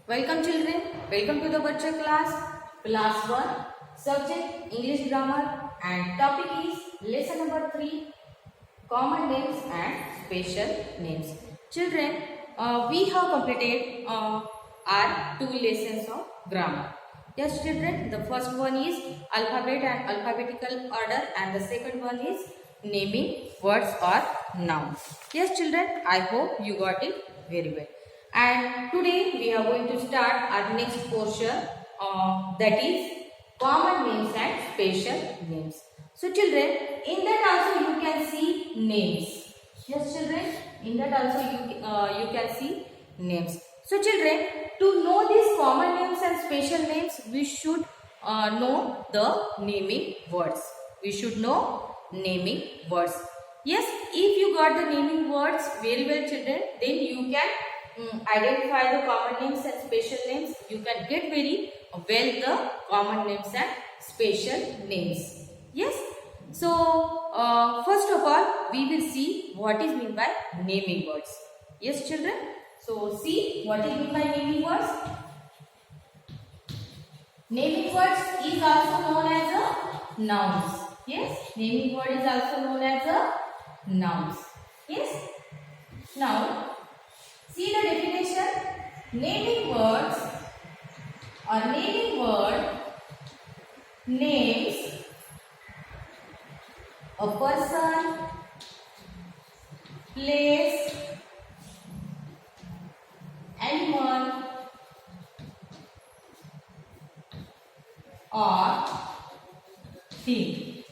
Welcome children, welcome to the virtual class 1, subject English grammar and topic is lesson number 3, common names and special names. Children, we have completed our 2 lessons of grammar. Yes children, the first one is alphabet and alphabetical order and the second one is naming words or nouns. Yes children, I hope you got it very well. And today we are going to start our next portion that is common names and special names. So children, in that also you can see names. Yes children, in that also you can see names. So children, to know these common names and special names, we should know the naming words. We should know naming words. Yes, if you got the naming words very well children, then you can identify the common names and special names. You can get very well the common names and special names. Yes. So first of all, we will see what is meant by naming words. Yes, children. So see what is meant by naming words. Naming words is also known as a nouns. Yes. Naming word is also known as a nouns. Yes. Now see the definition. Naming words or naming word names a person, place, animal or thing.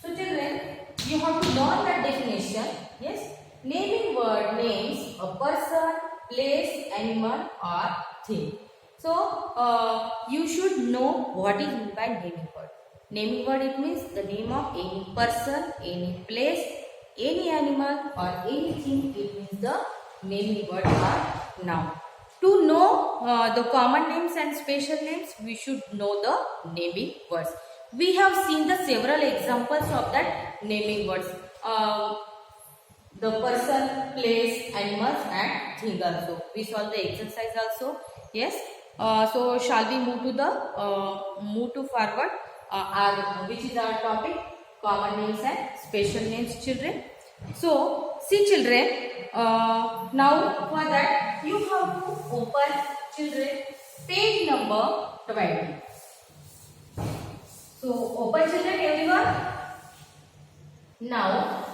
So children, you have to learn that definition. Yes. Naming word names a person, place, animal or thing. So you should know what is meant by naming word. Naming word, it means the name of any person, any place, any animal or anything. It means the naming word or noun. To know the common names and special names, we should know the naming words. We have seen the several examples of that naming words. The person, place, animals and thing also. We solve the exercise also. Yes. So shall we move to forward which is our topic, common names and special names children. So see children, now for that you have to open children page number 20. So open children everyone. Now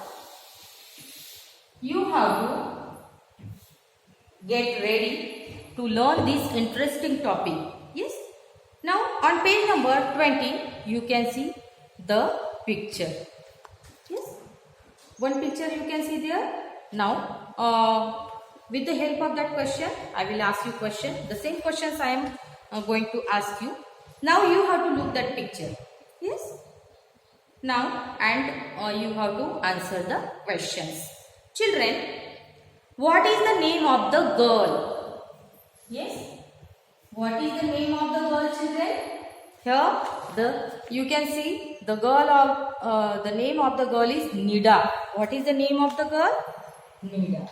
you have to get ready to learn this interesting topic. Yes. Now on page number 20 you can see the picture. Yes. One picture you can see there. Now with the help of that question I will ask you question. The same questions I am going to ask you. Now you have to look that picture. Yes. Now and you have to answer the questions. Children, what is the name of the girl? Yes. What is the name of the girl, children? Here you can see the girl of the name of the girl is Nida. What is the name of the girl? Nida.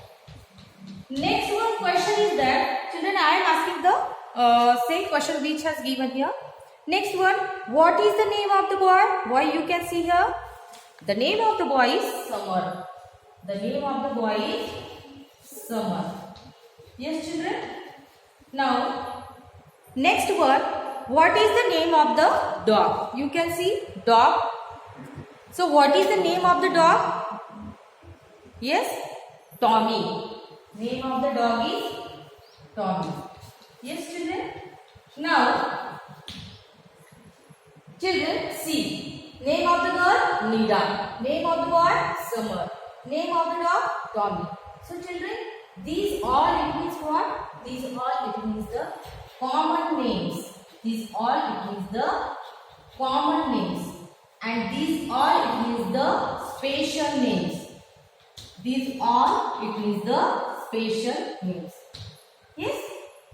Next one question is that children, I am asking the same question which has given here. Next one, what is the name of the boy? Boy, you can see here. The name of the boy is Summer. The name of the boy is Summer. Yes, children. Now, next one, what is the name of the dog? You can see dog. So, what is the name of the dog? Yes, Tommy. Name of the dog is Tommy. Yes, children. Now, children, see. Name of the girl, Nida. Name of the boy, Summer. Name of the dog, Tommy. So, children, these all it means what? These all it means the common names. These all it means the common names. And these all it means the special names. These all it means the special names. Yes?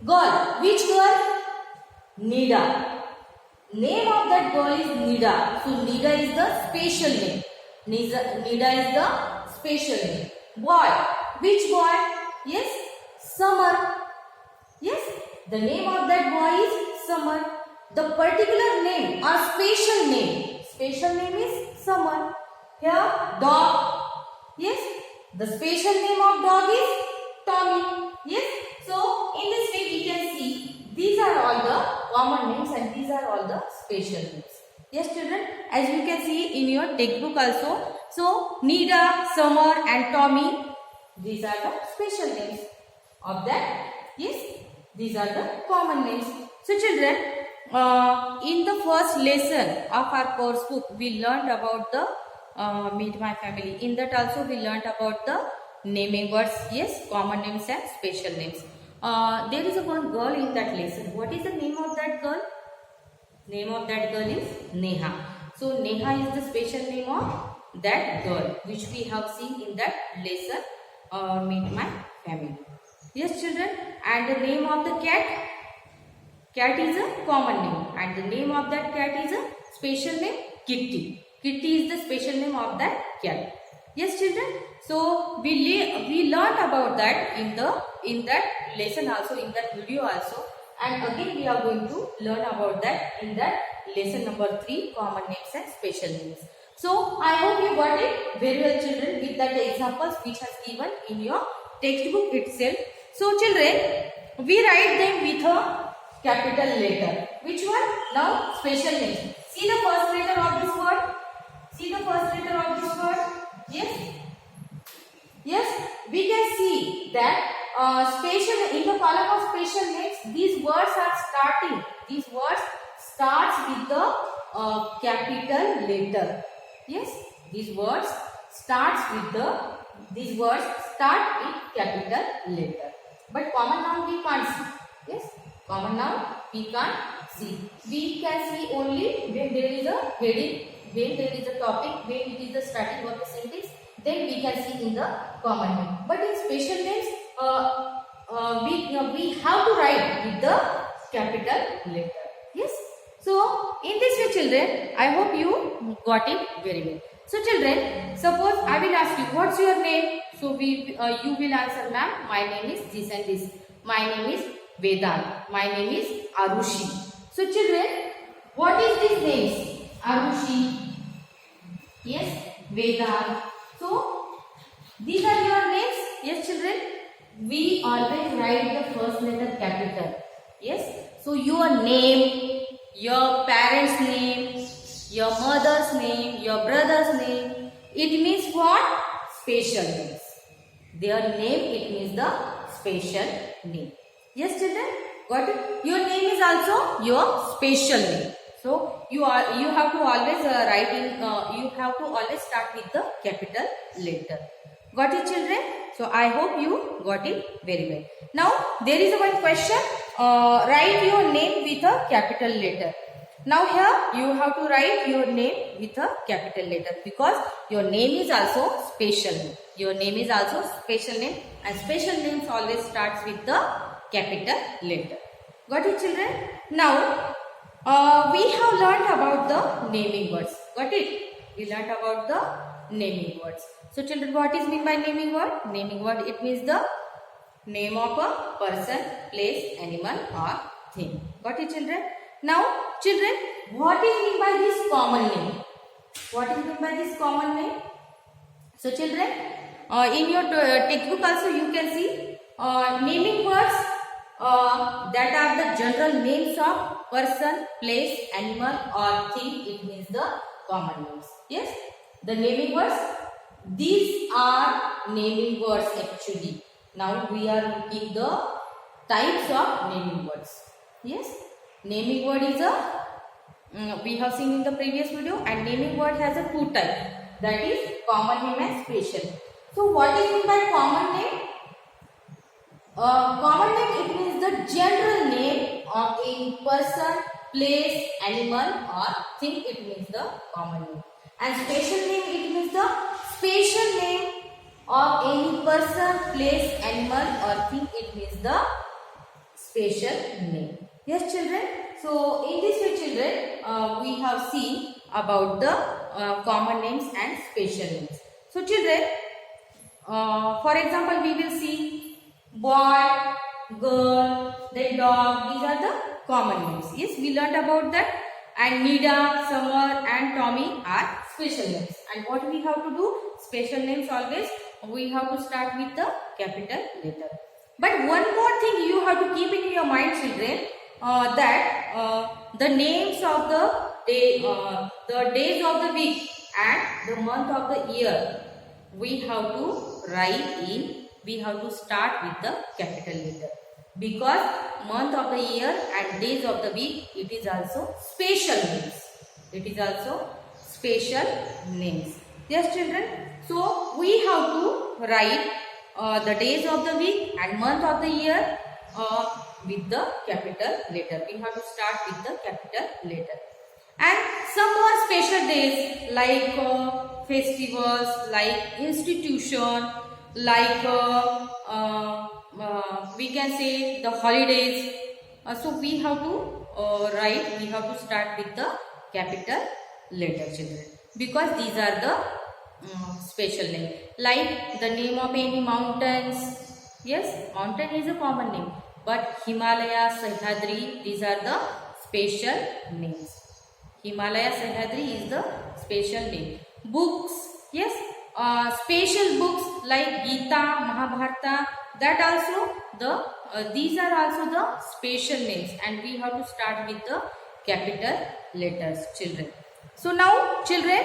Girl. Which girl? Nida. Name of that girl is Nida. So Nida is the special name. Nida is the special name. Boy. Which boy? Yes. Summer. Yes. The name of that boy is Samar. The particular name or special name. Special name is Samar. Here dog. Yes. The special name of dog is Tommy. Yes. So in this way we can see these are all the common names and these are all the special names. Yes children, as you can see in your textbook also. So Nida, Summer and Tommy, these are the special names of that. Yes, these are the common names. So children, in the first lesson of our course book, we learned about the Meet My Family. In that also we learned about the naming words. Yes, common names and special names. There is one girl in that lesson. What is the name of that girl? Name of that girl is Neha. So Neha is the special name of that girl which we have seen in that lesson Meet My Family. Yes children, and the name of the cat, cat is a common name and the name of that cat is a special name, Kitty. Kitty is the special name of that cat. Yes children, so we learned about that in that lesson also, in that video also, and again we are going to learn about that in that lesson number 3, common names and special names. So I hope you got it very well children with that examples which has given in your textbook itself. So children, we write them with a capital letter. Which one? Now special names. See the first letter of this word. See the first letter of this word. Yes. Yes. We can see that special in the column of special names. These words are starting. These words starts with the capital letter. Yes. These words starts with these words start with capital letter. But common noun we can't see. Yes. Common noun we can't see. We can see only when there is a heading, when there is a topic, when it is the starting of the sentence, then we can see in the common name. But in special names, we have to write with the capital letter. Yes. So in this way children, I hope you got it very well. So children, suppose I will ask you, what's your name? So you will answer, ma'am, my name is this and this. My name is Vedant. My name is Arushi. So children, what is these names? Arushi. Yes, Vedant. So these are your names. Yes children, we always write the first letter capital. Yes. So your name, your parents' name, your mother's name, your brother's name, it means what? Special names. Their name, it means the special name. Yes children, got it? Your name is also your special name. So you have to always write in, you have to always start with the capital letter. Got it children? So I hope you got it very well. Now there is one question. Write your name with a capital letter. Now here you have to write your name with a capital letter because your name is also special name. Your name is also special name and special names always starts with the capital letter. Got it children? Now we have learnt about the naming words. Got it? We learnt about the naming words. So children, what is meant by naming word? Naming word, it means the name of a person, place, animal or thing. Got it children? Now children, what is meant by this common name? What is meant by this common name? So children, in your textbook also you can see naming words that are the general names of person, place, animal or thing. It means the common names. Yes, the naming words. These are naming words actually. Now we are looking the types of naming words. Yes, naming word is a we have seen in the previous video, and naming word has a two types, that is common name and special. So what is meant by common name? Common name, it means the general name of a person, place, animal or thing. It means the common name. And special name, it means the special name of any person, place, animal or thing. It means the special name. Yes children. So in this way children, we have seen about the common names and special names. So children, for example, we will see boy, girl, then dog, these are the common names. Yes, we learned about that. And Nida, Summer and Tommy are special names. And what we have to do? Special names always we have to start with the capital letter. But one more thing you have to keep in your mind, children, that the names of the day, the days of the week and the month of the year, we have to write in, we have to start with the capital letter. Because month of the year and days of the week, it is also special names. It is also special names. Yes, children. So we have to write the days of the week and month of the year with the capital letter. We have to start with the capital letter. And some more special days like festivals, like institution, like we can say the holidays. So we have to write, we have to start with the capital letter, children, because these are the special name. Like the name of any mountains. Yes, mountain is a common name, but Himalaya, Sahyadri, these are the special names. Himalaya, Sahyadri is the special name. Books, yes, special books like Gita, Mahabharata, that also the these are also the special names, and we have to start with the capital letters, children. So now, children,